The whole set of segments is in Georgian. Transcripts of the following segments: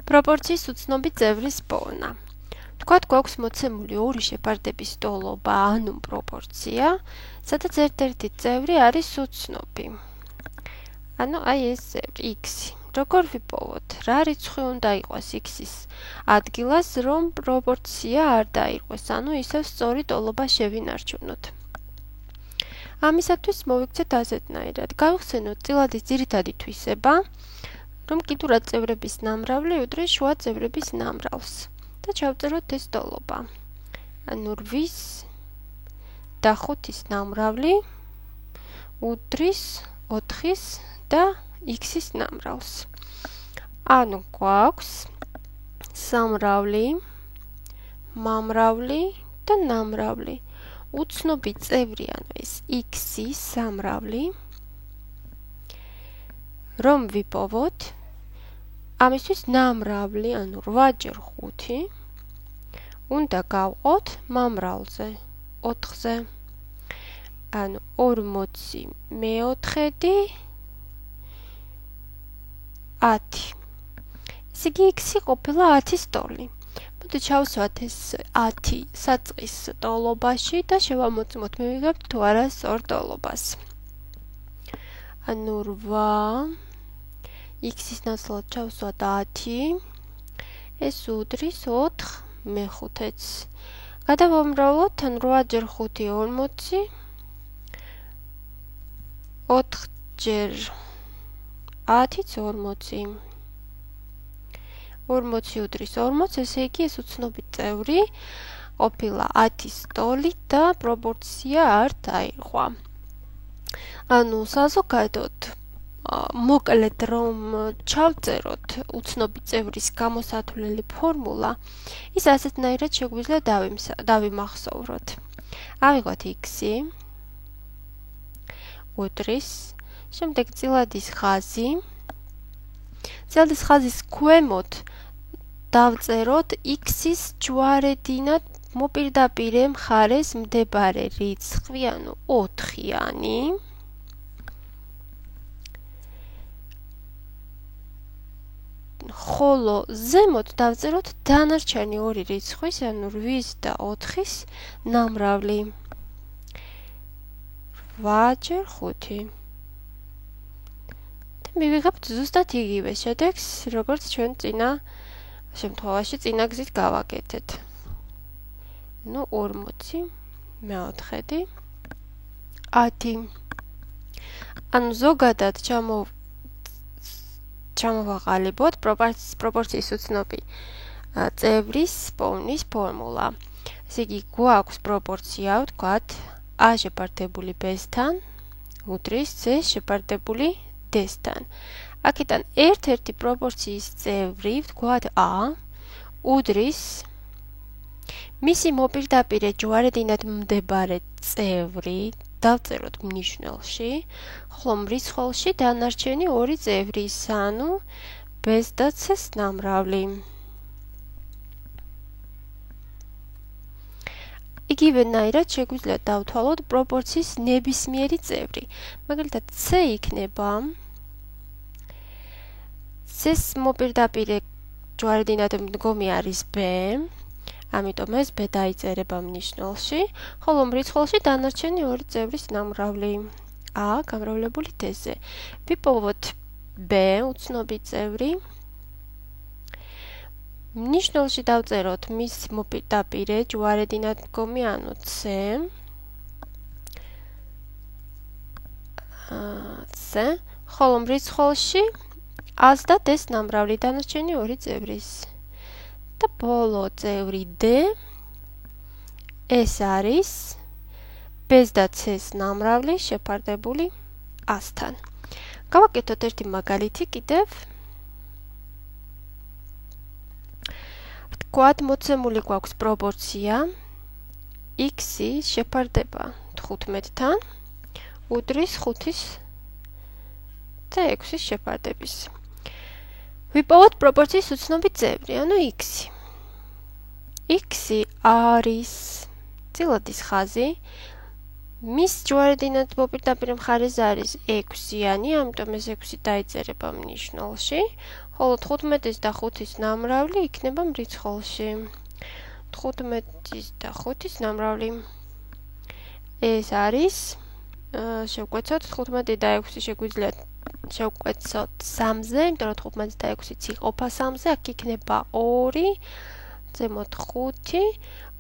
პროპორციის უცნობი წევრის პოვნა. Თქვათ გვაქვს მოცემული ორი შეფარდების ტოლობა, ანუ პროპორცია, სადაც ერთ-ერთი წევრი არის უცნობი. ანუ აი ეს წევრი x. როგორ ვიპოვოთ? რა რიცხვი უნდა იყოს x-ის ადგილას, რომ პროპორცია არ დაირღვეს, ანუ ისევ სწორი ტოლობა შევინარჩუნოთ. ამისათვის მოვიქცეთ ასეთნაირად. გავიხსენოთ წილადის ძირითადი თვისება, რომ კიდურა წევრების ნამრავლი უდრის შუა წევრების ნამრავლს და ჩავწეროთ ეს ტოლობა. ანუ 8-ის და 5-ის ნამრავლი უდრის 4-ის და x-ის ნამრავლს. ანუ გვაქვს სამრავლი, მამრავლი და ნამრავლი. უცნობი წევრი, ანუ ეს x-ის სამრავლი, რომ ვიპოვოთ, ამისთვის ნამრავლი, ანუ 8x5 უნდა გავყოთ მამრავლზე 4-ზე. ანუ 40 მეოთხედი 10. ესე იგი x-ი ყოფილა 10-ის ტოლი. მოდი ჩავსვათ ეს 10 საწყის ტოლობაში და შევამოწმოთ, მივიღებთ თუ არა სწორ ტოლობას. ანუ 8 x-ის ნაცვლად ჩავსვათ 10, ეს უდრის 4 მე-5-ს. გადავამრავლოთ, ანუ 8x5 40, 4x10 40. 40 უდრის 40, ესე იგი ეს უცნობი წევრი ყოფილა 10-ის ტოლი და პროპორცია არ დაირღვა. ანუ საზოგადოდ მოკლედ რომ ჩავწეროთ უცნობი წევრის გამოსათვლელი ფორმულა, ის ასეთნაირად შეგვიძლია დავიმახსოვროთ. ავიღოთ x-ი უდრის, შემდეგ წილადის ხაზი. წილადის ხაზის ქვემოთ დავწეროთ x-ის ჯვარედინად მოპირდაპირე მხარეს მდებარე რიცხვი, ანუ 4-იანი. ხოლო ზემოთ დავწეროთ დანარჩენი ორი რიცხვის, ანუ 8-ის და 4-ის ნამრავლი. 8x5. და მივიღებთ ზუსტად იგივე შედეგს, როგორც ჩვენ წინა შემთხვევაში წინა გზით გავაკეთეთ. ну 40 მეოთხედი 10. ანუ ზოგადად ჩამოვაყალიბოთ პროპორციის უცნობი წევრის პოვნის ფორმულა. ესე იგი გვაქვს პროპორცია, ვთქვათ, a შეფარდებული b-სთან უდრის c შეფარდებული d-სთან. აქედან ერთ-ერთი პროპორციის წევრი, ვთქვათ a, უდრის მისი მოპირდაპირე ჯვარედინად მდებარე წევრი, დავწეროთ მნიშვნელში, ხოლო მრიცხოვში დანარჩენი ორი წევრის, ანუ b-ს და c-ს ნამრავლი. იგივენაირად შეგვიძლია დავთვალოთ პროპორციის ნებისმიერი წევრი. მაგალითად, c იქნება c-ს მოპირდაპირე ჯვარედინად მდგომი არის b, ამიტომ ეს b დაიწერება მნიშვნელში, ხოლო მრიცხოვში დანარჩენი ორი წევრის ნამრავლი a გამრავლებული d-ზე. ვიპოვოთ b უცნობი წევრი. მნიშვნელში დავწეროთ მის მოპირდაპირე ჯვარედინად მდგომი, ანუ c, ხოლო მრიცხოვში a-ს და d-ს ნამრავლი დანარჩენი ორი წევრის. და ბოლო წევრი d, ეს არის b-ს და c-ს ნამრავლი შეფარდებული a-სთან. გავაკეთოთ ერთი მაგალითი კიდევ. ვთქვათ, მოცემული გვაქვს პროპორცია x-ი შეფარდება 15-თან უდრის 5-ის და 6-ის შეფარდების. ვიპოვოთ პროპორციის უცნობი წევრი, ანუ x-ი. x-ი არის წილადის ხაზი, მის ჯვარი დინამიტ პირდაპირ მხარეს არის 6-იანი, ამიტომ ეს 6 დაიწერება მნიშვნელში, ხოლო 15-ის და 5-ის ნამრავლი იქნება მრიცხოვში. 15-ის და 5-ის ნამრავლი. ეს არის შევკვეცოთ 15 და 6 შეგვიძლია შევკვეცოთ 3-ზე, იმიტომ რომ 15 და 6-იც იყოფა 3-ზე, აქ იქნება 2, ზემოთ 5,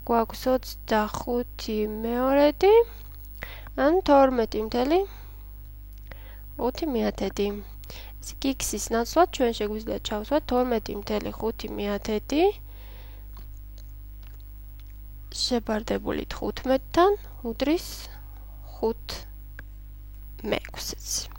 გვაქვს 25 მეორედი, ან 12.5. ეს x-ის ნაცვლად ჩვენ შეგვიძლია ჩავსვათ 12.5 შებარდებული 15-თან უდრის 5/6-ს.